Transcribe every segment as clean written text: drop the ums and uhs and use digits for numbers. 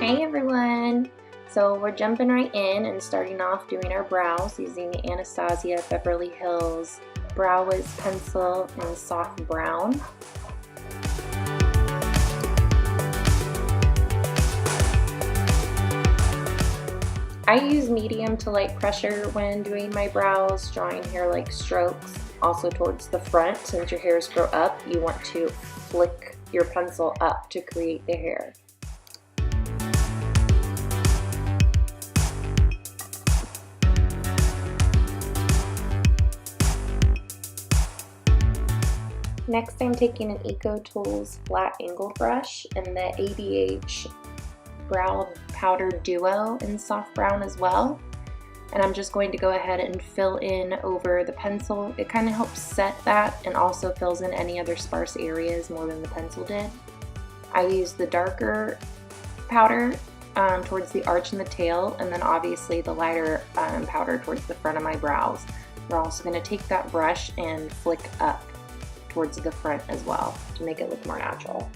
Hey everyone! So we're jumping right in and starting off doing our brows using the Anastasia Beverly Hills Brow Wiz pencil in soft brown. I use medium to light pressure when doing my brows, drawing hair-like strokes. Also towards the front, since your hairs grow up, you want to flick your pencil up to create the hair. Next, I'm taking an Eco Tools flat angle brush and the ABH Brow Powder Duo in soft brown as well. And I'm just going to go ahead and fill in over the pencil. It kind of helps set that and also fills in any other sparse areas more than the pencil did. I use the darker powder towards the arch and the tail, and then obviously the lighter powder towards the front of my brows. We're also going to take that brush and flick up towards the front as well to make it look more natural.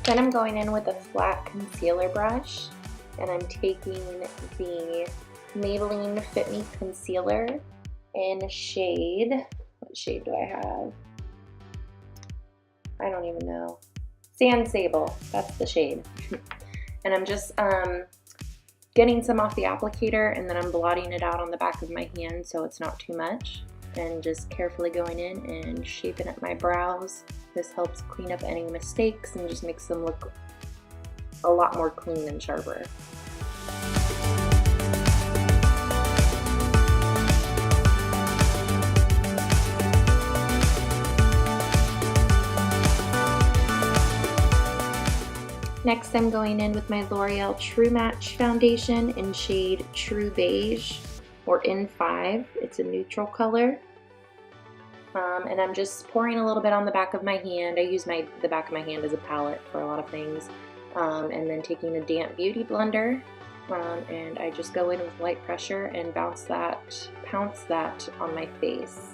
Then I'm going in with a flat concealer brush, and I'm taking the Maybelline Fit Me Concealer in shade, what shade do I have? I don't even know. Sand Sable, that's the shade. And I'm just getting some off the applicator, and then I'm blotting it out on the back of my hand so it's not too much. And just carefully going in and shaping up my brows. This helps clean up any mistakes and just makes them look a lot more clean and sharper. Next, I'm going in with my L'Oreal True Match foundation in shade True Beige, or N5. It's a neutral color. And I'm just pouring a little bit on the back of my hand. I use the back of my hand as a palette for a lot of things. And then taking a damp beauty blender, and I just go in with light pressure and pounce that on my face.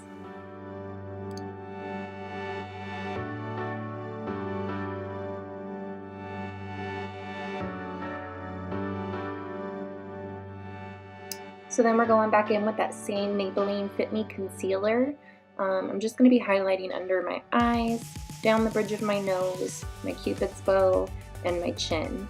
So then we're going back in with that same Maybelline Fit Me Concealer. I'm just going to be highlighting under my eyes, down the bridge of my nose, my cupid's bow, and my chin.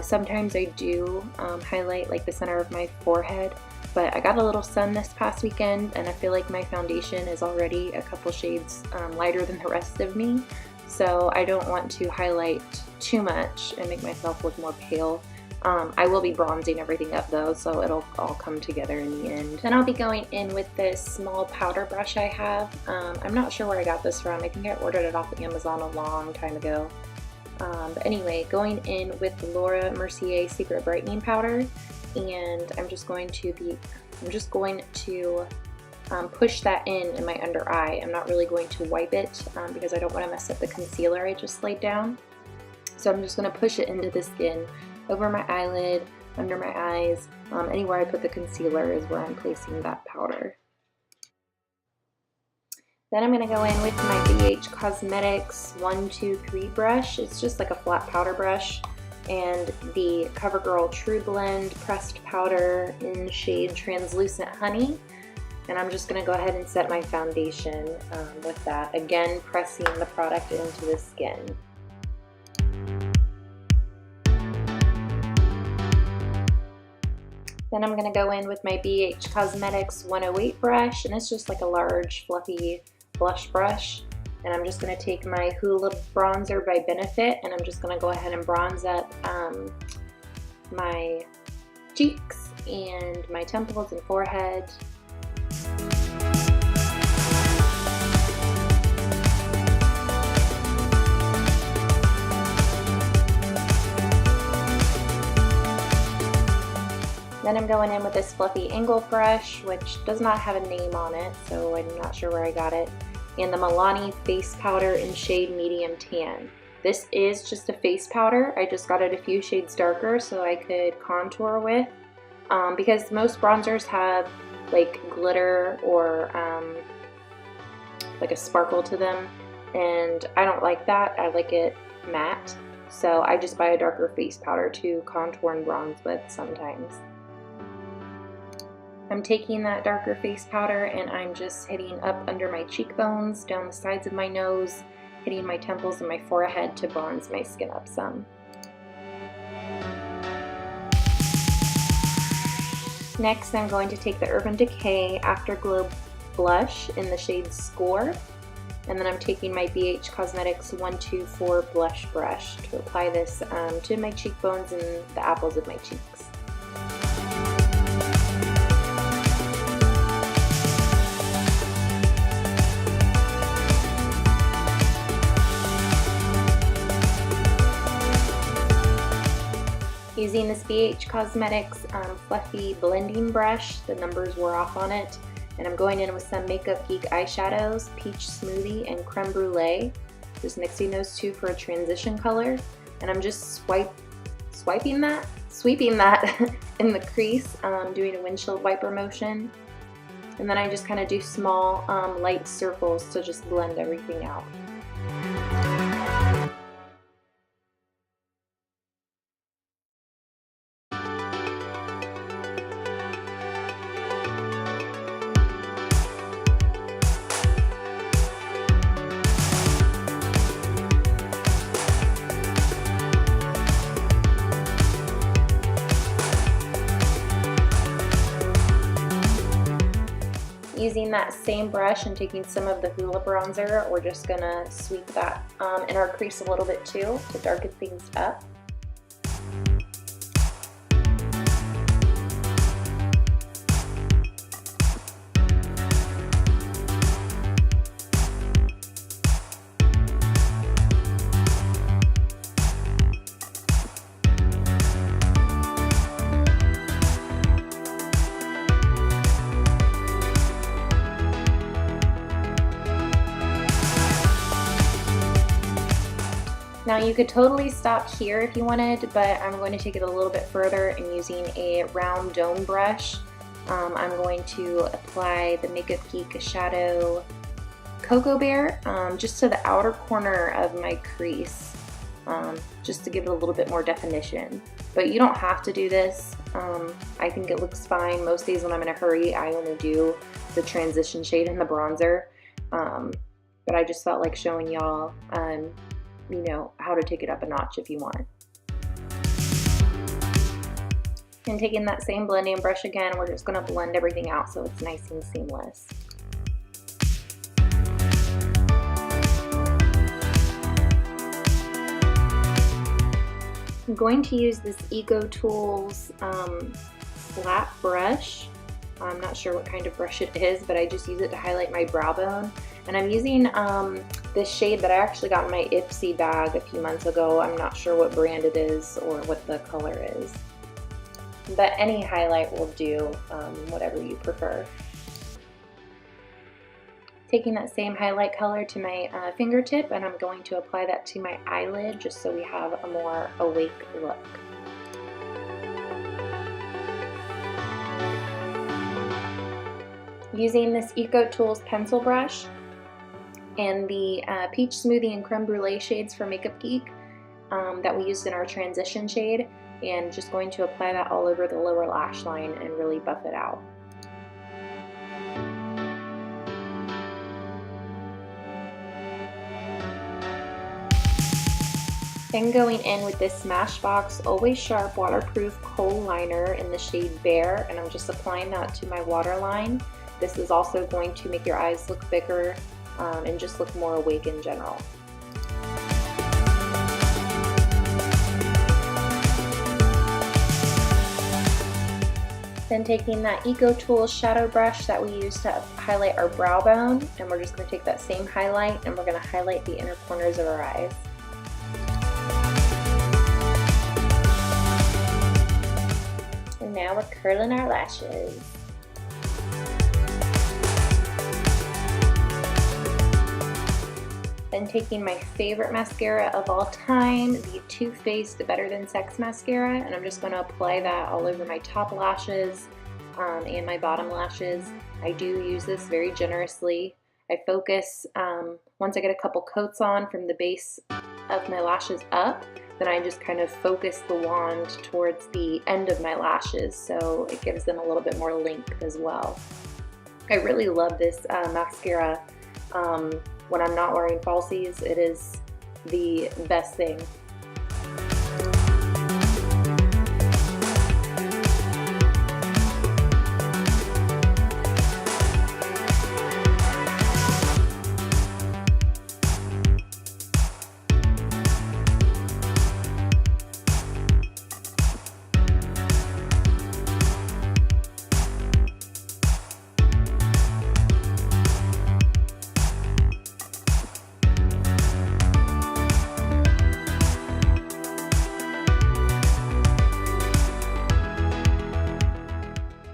Sometimes I do highlight like the center of my forehead, but I got a little sun this past weekend and I feel like my foundation is already a couple shades lighter than the rest of me, so I don't want to highlight too much and make myself look more pale. I will be bronzing everything up though, so it'll all come together in the end. Then I'll be going in with this small powder brush I have. I'm not sure where I got this from. I think I ordered it off Amazon a long time ago. But anyway, going in with the Laura Mercier Secret Brightening Powder, and I'm just going to push that in my under eye. I'm not really going to wipe it because I don't want to mess up the concealer I just laid down. So I'm just going to push it into the skin, over my eyelid, under my eyes, anywhere I put the concealer is where I'm placing that powder. Then I'm going to go in with my BH Cosmetics 123 brush. It's just like a flat powder brush, and the CoverGirl True Blend pressed powder in shade Translucent Honey. And I'm just going to go ahead and set my foundation with that, again pressing the product into the skin. Then I'm going to go in with my BH Cosmetics 108 brush, and it's just like a large fluffy blush brush. And I'm just going to take my Hoola Bronzer by Benefit, and I'm just going to go ahead and bronze up my cheeks and my temples and forehead. Then I'm going in with this fluffy angle brush, which does not have a name on it, so I'm not sure where I got it, and the Milani face powder in shade Medium Tan. This is just a face powder. I just got it a few shades darker so I could contour with, because most bronzers have like glitter or like a sparkle to them, and I don't like that. I like it matte. So I just buy a darker face powder to contour and bronze with sometimes. I'm taking that darker face powder and I'm just hitting up under my cheekbones, down the sides of my nose, hitting my temples and my forehead to bronze my skin up some. Next, I'm going to take the Urban Decay Afterglow blush in the shade Score, and then I'm taking my BH Cosmetics 124 blush brush to apply this to my cheekbones and the apples of my cheeks. Using this BH Cosmetics fluffy blending brush, the numbers were off on it, and I'm going in with some Makeup Geek eyeshadows, Peach Smoothie and Creme Brulee, just mixing those two for a transition color, and I'm just sweeping that in the crease, doing a windshield wiper motion, and then I just kind of do small light circles to just blend everything out. Using that same brush and taking some of the Hoola bronzer, we're just gonna sweep that in our crease a little bit too to darken things up. Now you could totally stop here if you wanted, but I'm going to take it a little bit further and using a round dome brush, I'm going to apply the Makeup Geek Shadow Cocoa Bear just to the outer corner of my crease, just to give it a little bit more definition. But you don't have to do this. I think it looks fine. Most days when I'm in a hurry, I only do the transition shade in the bronzer, but I just felt like showing y'all you know, how to take it up a notch if you want. And taking that same blending brush again, we're just going to blend everything out so it's nice and seamless. I'm going to use this Eco Tools flat brush. I'm not sure what kind of brush it is, but I just use it to highlight my brow bone. And I'm using this shade that I actually got in my Ipsy bag a few months ago. I'm not sure what brand it is or what the color is. But any highlight will do, whatever you prefer. Taking that same highlight color to my fingertip, and I'm going to apply that to my eyelid just so we have a more awake look. Using this Eco Tools pencil brush and the Peach Smoothie and Creme Brulee shades for Makeup Geek that we used in our transition shade, and just going to apply that all over the lower lash line and really buff it out. Then going in with this Smashbox Always Sharp Waterproof Kohl Liner in the shade Bear, and I'm just applying that to my waterline. This is also going to make your eyes look bigger and just look more awake in general. Then taking that Eco Tools shadow brush that we used to highlight our brow bone, and we're just going to take that same highlight and we're going to highlight the inner corners of our eyes. And now we're curling our lashes. Then taking my favorite mascara of all time, the Too Faced Better Than Sex mascara, and I'm just going to apply that all over my top lashes and my bottom lashes. I do use this very generously. I focus, once I get a couple coats on from the base of my lashes up, then I just kind of focus the wand towards the end of my lashes, so it gives them a little bit more length as well. I really love this mascara. When I'm not wearing falsies, it is the best thing.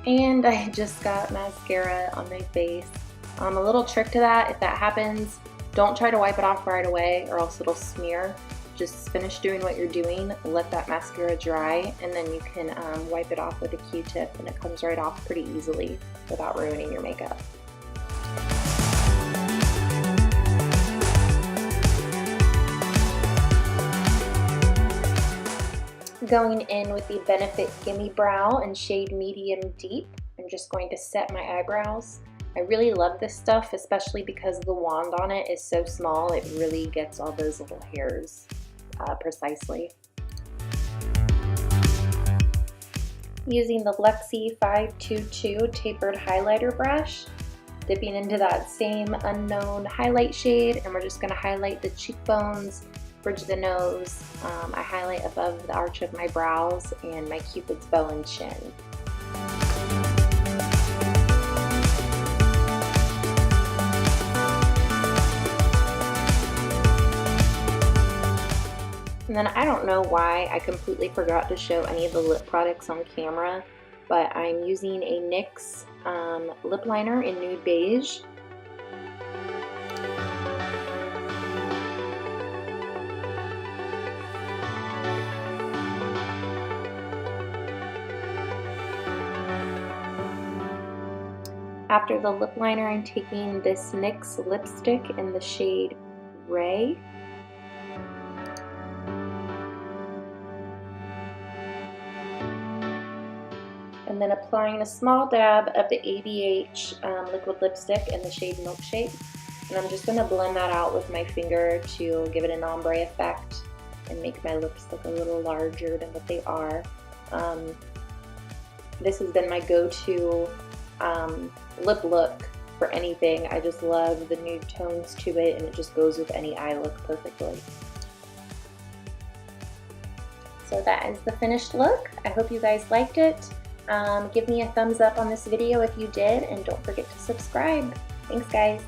And I just got mascara on my face. A little trick to that, if that happens, don't try to wipe it off right away or else it'll smear. Just finish doing what you're doing, let that mascara dry, and then you can wipe it off with a Q-tip, and it comes right off pretty easily without ruining your makeup. Going in with the Benefit Gimme Brow in shade Medium Deep. I'm just going to set my eyebrows. I really love this stuff, especially because the wand on it is so small, it really gets all those little hairs precisely. Using the Luxie 522 tapered highlighter brush, dipping into that same unknown highlight shade, and we're just going to highlight the cheekbones, bridge the nose. I highlight above the arch of my brows and my cupid's bow and chin. And then I don't know why I completely forgot to show any of the lip products on camera, but I'm using a NYX lip liner in Nude Beige. After the lip liner, I'm taking this NYX lipstick in the shade Ray. And then applying a small dab of the ABH liquid lipstick in the shade Milkshake. And I'm just going to blend that out with my finger to give it an ombre effect and make my lips look a little larger than what they are. This has been my go-to lip look for anything. I just love the nude tones to it, and it just goes with any eye look perfectly. So that is the finished look. I hope you guys liked it. Give me a thumbs up on this video if you did, and don't forget to subscribe. Thanks, guys.